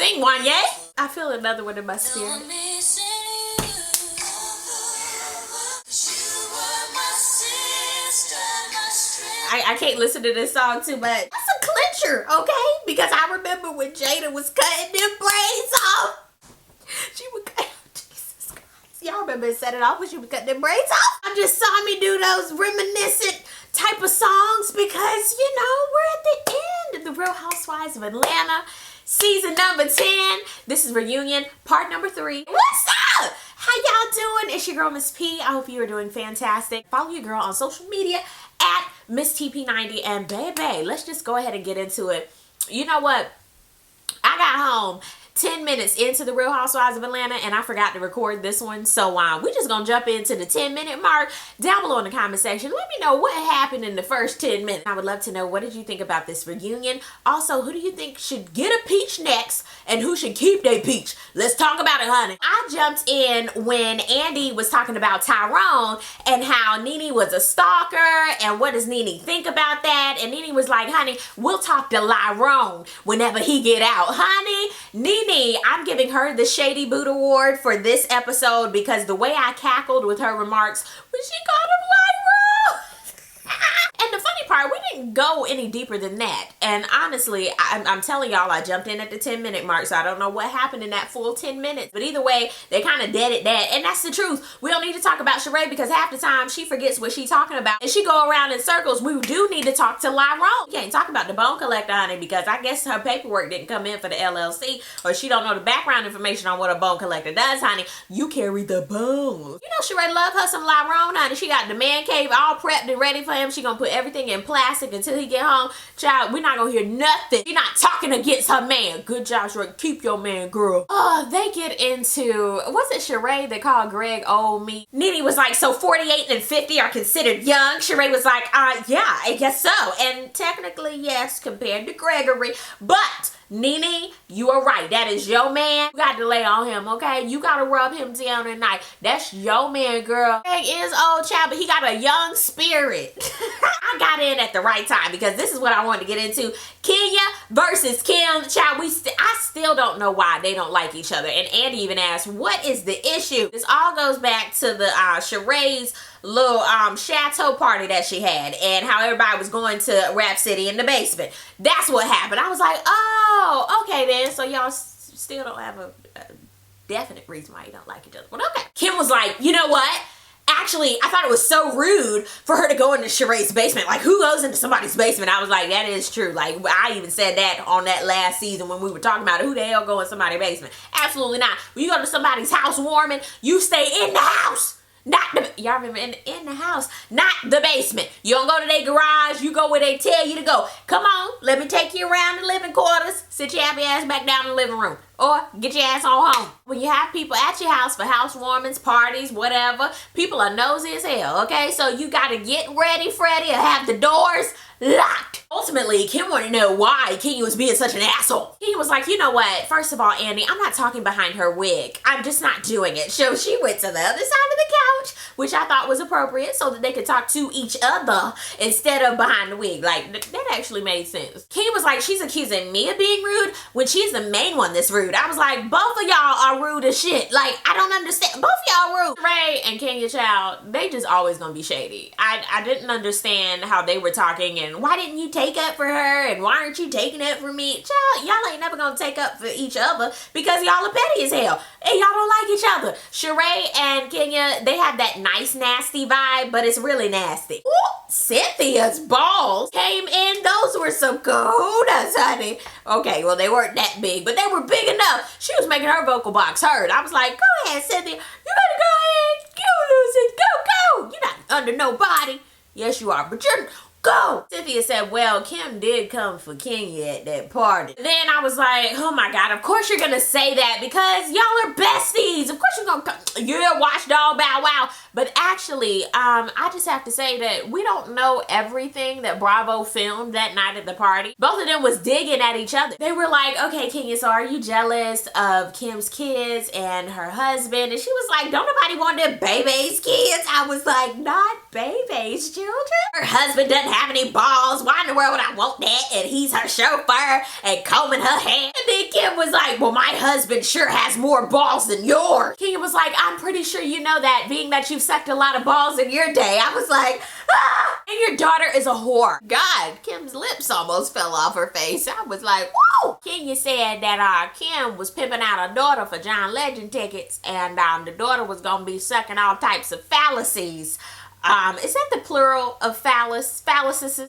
Sing one, yeah? I feel another one in my spirit. I can't listen to this song too much. That's a clincher, okay? Because I remember when Jada was cutting them braids off. She would cut, Jesus Christ. Y'all remember Set It Off when she would cut them braids off? I just saw me do those reminiscent type of songs because, you know, we're at the end of The Real Housewives of Atlanta. Season number 10. This is reunion part number 3. What's up? How y'all doing? It's your girl, Miss P. I hope you are doing fantastic. Follow your girl on social media at Miss TP90. And baby, let's just go ahead and get into it. You know what? I got home 10 minutes into The Real Housewives of Atlanta and I forgot to record this one. So we just gonna jump into the 10-minute mark. Down below in the comment section, let me know what happened in the first 10 minutes. I would love to know, what did you think about this reunion? Also, who do you think should get a peach next and who should keep their peach? Let's talk about it, honey. I jumped in when Andy was talking about Tyrone and how Nene was a stalker and what does Nene think about that? And Nene was like, honey, we'll talk to Tyrone whenever he get out. Honey, Nene, I'm giving her the Shady Boot Award for this episode because the way I cackled with her remarks when she called him Tyrone. And the funny part, we didn't go any deeper than that. And honestly, I'm telling y'all, I jumped in at the 10-minute mark, so I don't know what happened in that full 10 minutes. But either way, they kind of deaded that. And that's the truth. We don't need to talk about Sheree because half the time she forgets what she's talking about. And she go around in circles. We do need to talk to Tyrone. We can't talk about the bone collector, honey, because I guess her paperwork didn't come in for the LLC, or she don't know the background information on what a bone collector does, honey. You carry the bones. You know Sheree love her some Tyrone, honey. She got the man cave all prepped and ready for him. She gonna put everything in plastic until he get home. Child, we're not gonna hear nothing. You're not talking against her man. Good job, Sheree. Keep your man, girl. Oh, they get into, was it Sheree that called Greg old me? Nene was like, so 48 and 50 are considered young? Sheree was like, yeah, I guess so. And technically, yes, compared to Gregory. But Nene, you are right. That is your man. You got to lay on him, okay? You got to rub him down at night. That's your man, girl. Greg is old, child, but he got a young spirit. I got in at the right time because this is what I wanted to get into. Kenya versus Kim. Child, I still don't know why they don't like each other. And Andy even asked, what is the issue? This all goes back to the Sheree's little chateau party that she had and how everybody was going to Rap City in the basement. That's what happened. I was like, oh, okay then. So y'all still don't have a definite reason why you don't like each other. But okay. Kim was like, you know what? Actually, I thought it was so rude for her to go into Sheree's basement. Like, who goes into somebody's basement? I was like, that is true. Like, I even said that on that last season when we were talking about it. Who the hell go in somebody's basement? Absolutely not. When you go to somebody's house warming, you stay in the house. Not the, y'all remember, in the house, not the basement. You don't go to their garage, you go where they tell you to go. Come on, let me take you around the living quarters. Sit your happy ass back down in the living room. Or get your ass on home. When you have people at your house for housewarmings, parties, whatever, people are nosy as hell, okay? So you gotta get ready, Freddie, and have the doors locked. Ultimately, Kim wanted to know why Kenya was being such an asshole. Kenya was like, you know what? First of all, Andy, I'm not talking behind her wig. I'm just not doing it. So she went to the other side of the couch, which I thought was appropriate so that they could talk to each other instead of behind the wig. Like, that actually made sense. Kenya was like, she's accusing me of being rude when she's the main one that's rude. I was like, both of y'all are rude as shit. Like, I don't understand. Both of y'all rude. Ray and Kenya Child, they just always gonna be shady. I didn't understand how they were talking and why didn't you take up for her and why aren't you taking up for me? Child, y'all ain't never gonna take up for each other because y'all are petty as hell and y'all don't like each other. Sheree and Kenya, they have that nice nasty vibe, but it's really nasty. Ooh, Cynthia's balls came in. Those were some kahunas, honey. Okay, well, they weren't that big, but they were big enough. She was making her vocal box heard. I was like, go ahead, Cynthia. You better go ahead. You lose it. Go, go. You're not under nobody. Yes, you are, but you're... Go! Cynthia said, well, Kim did come for Kenya at that party. Then I was like, oh my God, of course you're gonna say that because y'all are besties. Of course you're gonna come. You're watchdog bow wow. But actually, I just have to say that we don't know everything that Bravo filmed that night at the party. Both of them was digging at each other. They were like, okay, Kenya, so are you jealous of Kim's kids and her husband? And she was like, don't nobody want their baby's kids. I was like, not baby's children? Her husband doesn't have any balls. Why in the world would I want that? And he's her chauffeur and combing her hair. And then Kim was like, well, my husband sure has more balls than yours. Kim was like, I'm pretty sure you know that, being that you've sucked a lot of balls in your day. I was like, ah! And your daughter is a whore. God, Kim's lips almost fell off her face. I was like, whoa! Kenya said that Kim was pimping out her daughter for John Legend tickets, and the daughter was gonna be sucking all types of fallacies. Is that the plural of phallus? Phalluses?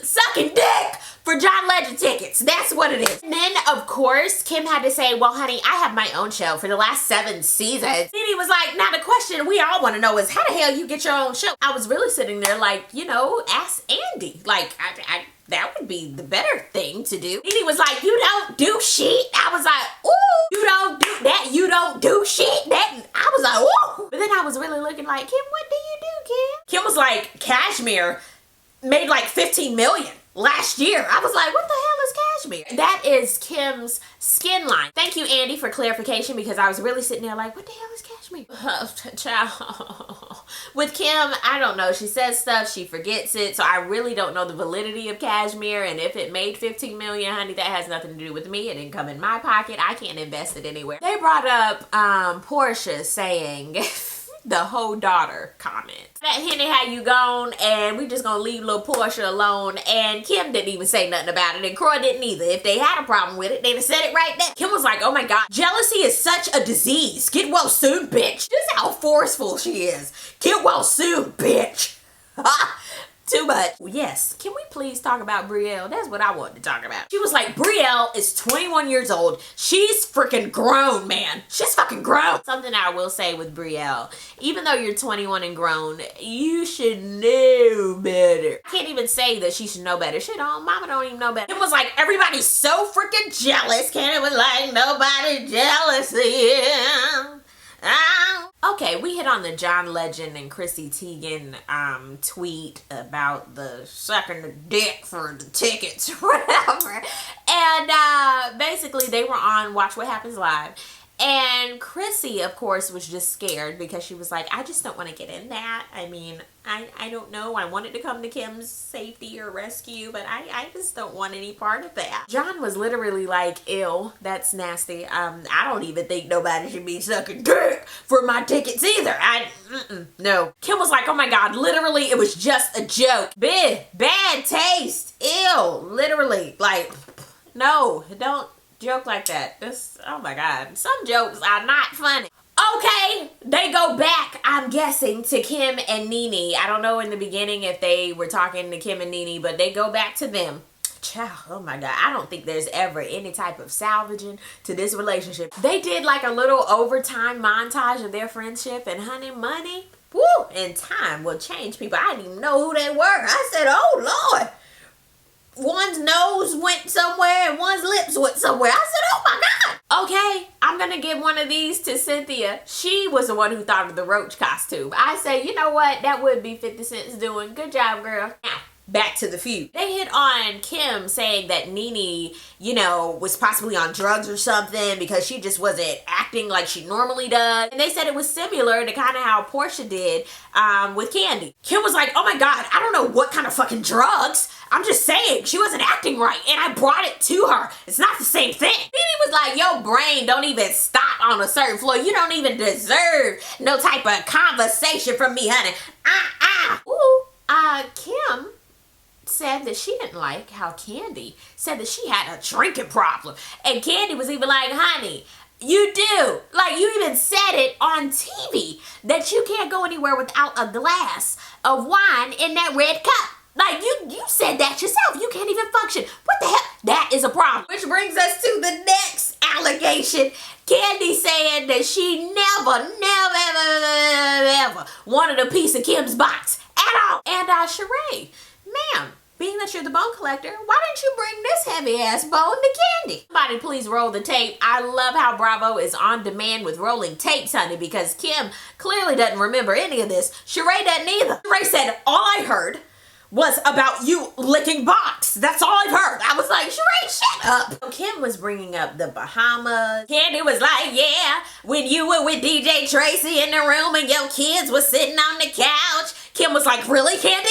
Sucking dick for John Legend tickets. That's what it is. And then, of course, Kim had to say, well, honey, I have my own show for the last 7 seasons. Then he was like, now the question we all want to know is how the hell you get your own show? I was really sitting there like, you know, ask Andy. Like, that would be the better thing to do. And he was like, you don't do shit. I was like, ooh, you don't do that. You don't do shit. That I was like, ooh. But then I was really looking like, Kim, what do you do, Kim? Kim was like, Cashmere made like 15 million last year. I was like, what the hell is Cashmere? That is Kim's skin line. Thank you, Andy, for clarification, because I was really sitting there like, what the hell is Cashmere? Child. With Kim, I don't know. She says stuff, she forgets it. So I really don't know the validity of Cashmere. And if it made 15 million, honey, that has nothing to do with me. It didn't come in my pocket. I can't invest it anywhere. They brought up Portia saying the whole daughter comment. That Henny, how you gone? And we just gonna leave little Portia alone. And Kim didn't even say nothing about it. And Croy didn't either. If they had a problem with it, they'd have said it right there. Kim was like, oh my God, jealousy is such a disease. Get well soon, bitch. This is how forceful she is. Get well soon, bitch. Too much. Yes, can we please talk about Brielle? That's what I wanted to talk about. She was like, Brielle is 21 years old. She's freaking grown, man. She's fucking grown. Something I will say with Brielle, even though you're 21 and grown, you should know better. I can't even say that she should know better. Shit, mama don't even know better. It was like, everybody's so freaking jealous. It was like, nobody jealousy. Okay, we hit on the John Legend and Chrissy Teigen tweet about the sucking the dick for the tickets or whatever. And basically they were on Watch What Happens Live. And Chrissy, of course, was just scared because she was like, I just don't want to get in that. I mean, I don't know. I wanted to come to Kim's safety or rescue, but I just don't want any part of that. John was literally like, ew, that's nasty. I don't even think nobody should be sucking dick for my tickets either. No. Kim was like, oh my God, literally, it was just a joke. Bad taste. Ew, literally. Like, no, don't joke like that. Oh my God. Some jokes are not funny. Okay, they go back, I'm guessing, to Kim and Nene. I don't know in the beginning if they were talking to Kim and Nene, but they go back to them. Child, oh my God, I don't think there's ever any type of salvaging to this relationship. They did like a little overtime montage of their friendship, and honey, money, woo, and time will change people. I didn't even know who they were. I said, oh Lord. One's nose went somewhere and one's lips went somewhere. I said, oh my God. Okay, I'm going to give one of these to Cynthia. She was the one who thought of the roach costume. I say, you know what? That would be 50 Cent's doing. Good job, girl. Now, back to the feud. They hit on Kim saying that Nene, you know, was possibly on drugs or something because she just wasn't acting like she normally does. And they said it was similar to kind of how Portia did with Candy. Kim was like, oh my God, I don't know what kind of fucking drugs. I'm just saying, she wasn't acting right, and I brought it to her. It's not the same thing. Nene was like, your brain don't even stop on a certain floor. You don't even deserve no type of conversation from me, honey. Kim said that she didn't like how Candy said that she had a drinking problem. And Candy was even like, honey, you do. Like, you even said it on TV that you can't go anywhere without a glass of wine in that red cup. Like, you said that yourself. You can't even function. What the hell? That is a problem. Which brings us to the next allegation. Candy saying that she never wanted a piece of Kim's box at all. And Sheree, ma'am, being that you're the bone collector, why didn't you bring this heavy ass bone to Candy? Somebody please roll the tape. I love how Bravo is on demand with rolling tapes, honey, because Kim clearly doesn't remember any of this. Sheree doesn't either. Sheree said, all I heard was about you licking box. That's all I've heard. I was like, Sheree, shut up. Kim was bringing up the Bahamas. Candy was like, yeah, when you were with DJ Tracy in the room and your kids were sitting on the couch. Kim like, really, Candy?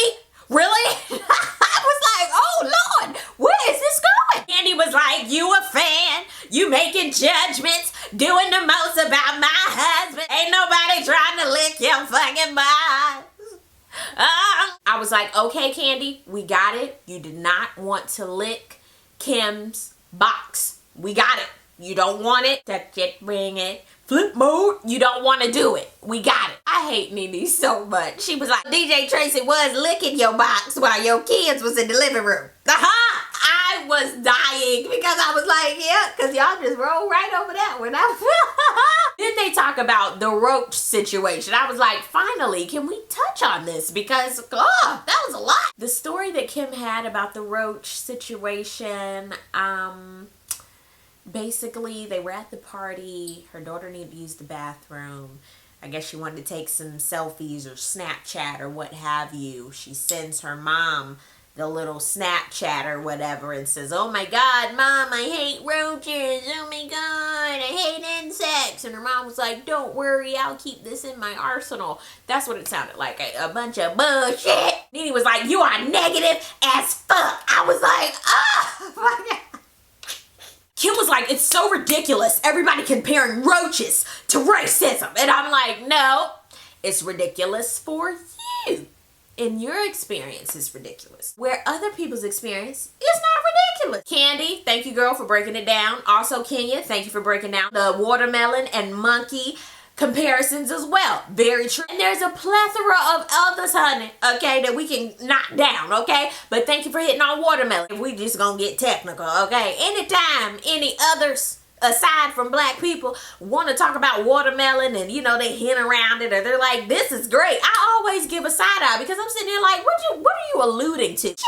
Really? I was like, oh Lord, where is this going? Candy was like, you a fan, you making judgments, doing the most about my husband. Ain't nobody trying to lick your fucking butt. I was like, okay, Candy, we got it. You did not want to lick Kim's box. We got it. You don't want it. Touch it, bring it. Flip mode. You don't want to do it. We got it. I hate Nene so much. She was like, DJ Tracy was licking your box while your kids was in the living room. I was dying because I was like, yeah, because y'all just rolled right over that one. Then they talk about the roach situation. I was like, finally, can we touch on this? Because, that was a lot. The story that Kim had about the roach situation, basically, they were at the party. Her daughter needed to use the bathroom. I guess she wanted to take some selfies or Snapchat or what have you. She sends her mom the little Snapchat or whatever and says, oh my God, Mom, I hate roaches. Oh my God, I hate insects. And her mom was like, don't worry, I'll keep this in my arsenal. That's what it sounded like, a bunch of bullshit. Nene was like, you are negative as fuck. I was like, oh my God. Kim was like, it's so ridiculous, everybody comparing roaches to racism. And I'm like, no, it's ridiculous for you. In your experience, it's ridiculous. Where other people's experience is not ridiculous. Candy, thank you, girl, for breaking it down. Also, Kenya, thank you for breaking down the watermelon and monkey comparisons as well. Very true. And there's a plethora of others, honey, okay, that we can knock down, okay? But thank you for hitting on watermelon. If we just gonna get technical, okay? Anytime any others aside from black people want to talk about watermelon and, you know, they hint around it or they're like, this is great. I always give a side eye because I'm sitting there like, what are you alluding to? Shit,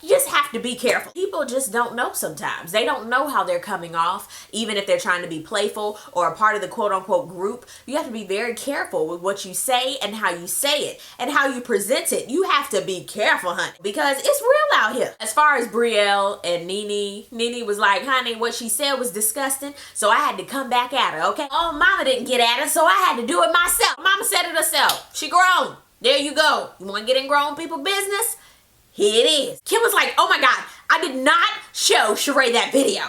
you just have to be careful. People just don't know sometimes. They don't know how they're coming off, even if they're trying to be playful or a part of the quote unquote group. You have to be very careful with what you say and how you say it and how you present it. You have to be careful, honey, because it's real out here. As far as Brielle and Nene was like, honey, what she said was disgusting. So I had to come back at her, okay? Oh, Mama didn't get at her, so I had to do it myself. Mama said it herself. She grown. There you go. You want to get in grown people business? Here it is. Kim was like, oh my God, I did not show Sheree that video.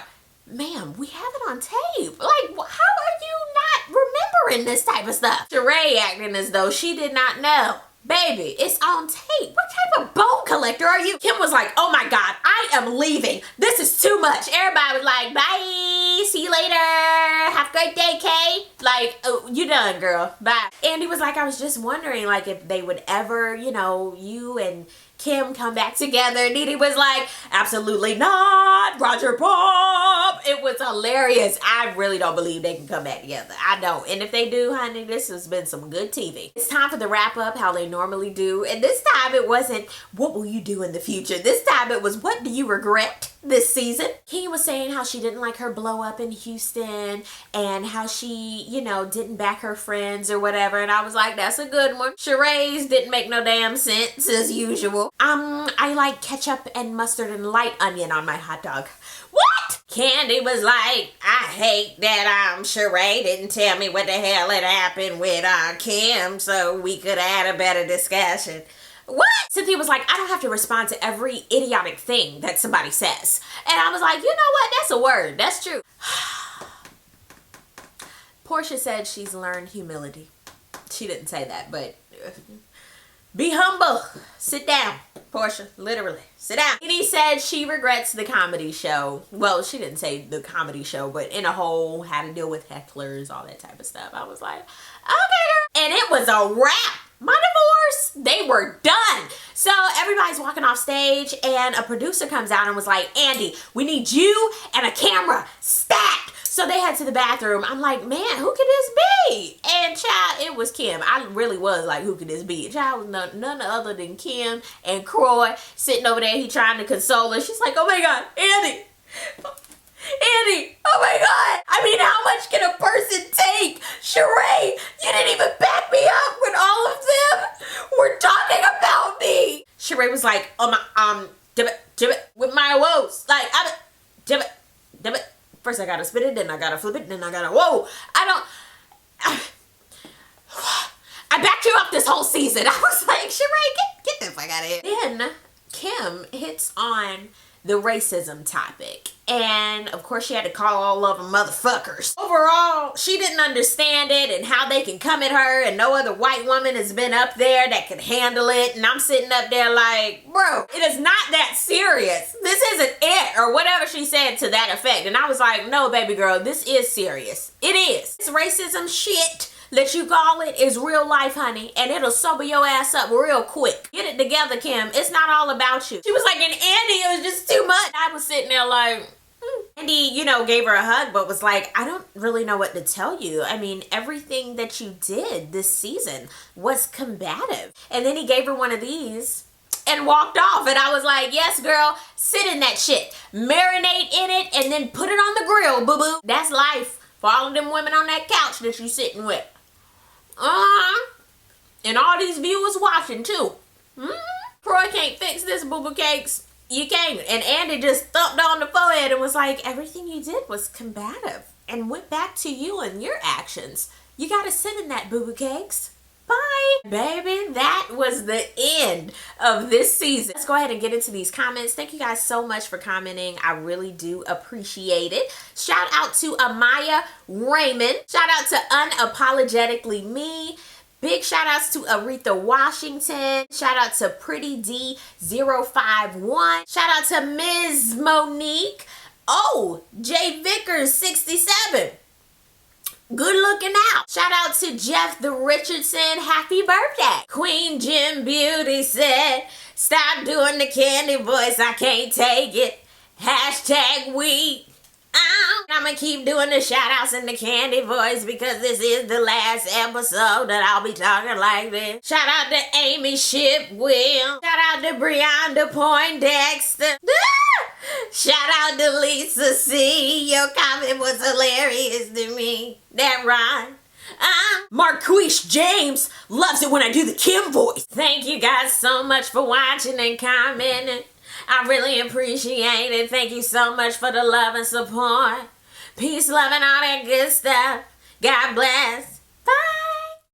Ma'am, we have it on tape. Like, how are you not remembering this type of stuff? Sheree acting as though she did not know. Baby, it's on tape. What type of bone collector are you? Kim was like, oh my God, I am leaving. This is too much. Everybody was like, bye. See you later. Have a great day, Kay. Like, oh, you done, girl. Bye. Andy was like, I was just wondering, like, if they would ever, you know, you and Kim come back together. Nene was like, absolutely not. Roger Pop. It was hilarious. I really don't believe they can come back together. I don't. And if they do, honey, this has been some good TV. It's time for the wrap up, how they normally do. And this time it wasn't, what will you do in the future? This time it was, what do you regret this season? Kenya was saying how she didn't like her blow up in Houston and how she, you know, didn't back her friends or whatever. And I was like, that's a good one. Sheree's didn't make no damn sense as usual. I like ketchup and mustard and light onion on my hot dog. What? Candy was like, I hate that Sheree didn't tell me what the hell had happened with Kim so we could have had a better discussion. What? Cynthia was like, I don't have to respond to every idiotic thing that somebody says. And I was like, you know what? That's a word. That's true. Portia said she's learned humility. She didn't say that, but be humble. Sit down, Portia. Literally, sit down. Nene said she regrets the comedy show. Well, she didn't say the comedy show, but in a whole, how to deal with hecklers, all that type of stuff. I was like, okay, girl. And it was a wrap. My divorce, they were done. So everybody's walking off stage and a producer comes out and was like, Andy, we need you and a camera stacked. So they head to the bathroom. I'm like, man, who could this be? And child, it was Kim. I really was like, who could this be? Child was none other than Kim and Croy sitting over there. He trying to console her. She's like, oh my God, Andy. Andy, oh my God. I mean, how much can a person take? Sheree, you didn't even back me up when all of them were talking about me. Sheree was like, oh my, with my woes. Like, dip it. First I gotta spit it, then I gotta flip it, then I gotta, whoa. I backed you up this whole season. I was like, Sheree, get fuck out of here. Then Kim hits on the racism topic. And of course she had to call all of them motherfuckers. Overall, she didn't understand it and how they can come at her, and no other white woman has been up there that could handle it. And I'm sitting up there like, bro, it is not that serious. This isn't it, or whatever she said to that effect. And I was like, no, baby girl, this is serious. It is. This racism shit that you call it is real life, honey, and it'll sober your ass up real quick. Get it together, Kim. It's not all about you. She was like, and Andy, it was just too much. I was sitting there like, Andy, you know, gave her a hug, but was like, I don't really know what to tell you. I mean, everything that you did this season was combative. And then he gave her one of these and walked off. And I was like, yes, girl, sit in that shit. Marinate in it and then put it on the grill, boo-boo. That's life for all of them women on that couch that you sitting with. And all these viewers watching too. Troy can't fix this, boo-boo cakes. You can't. And Andy just thumped on the forehead and was like, everything you did was combative and went back to you and your actions. You gotta sit in that, boo-boo cakes. Bye. Baby, that was the end of this season. Let's go ahead and get into these comments. Thank you guys so much for commenting. I really do appreciate it. Shout out to Amaya Raymond. Shout out to Unapologetically Me. Big shout outs to Aretha Washington. Shout out to Pretty D051. Shout out to Ms. Monique. Oh, J Vickers 67. Good looking out. Shout out to Jeff the Richardson. Happy birthday. Queen Jim Beauty said, stop doing the candy voice. I can't take it. Hashtag weak. I'm gonna keep doing the shout outs in the candy voice because this is the last episode that I'll be talking like this. Shout out to Amy Shipwell. Shout out to Brianda Poindexter. Shout out to Lisa C. Your comment was hilarious to me. That rhyme. Marquise James loves it when I do the Kim voice. Thank you guys so much for watching and commenting. I really appreciate it. Thank you so much for the love and support. Peace, love, and all that good stuff. God bless. Bye.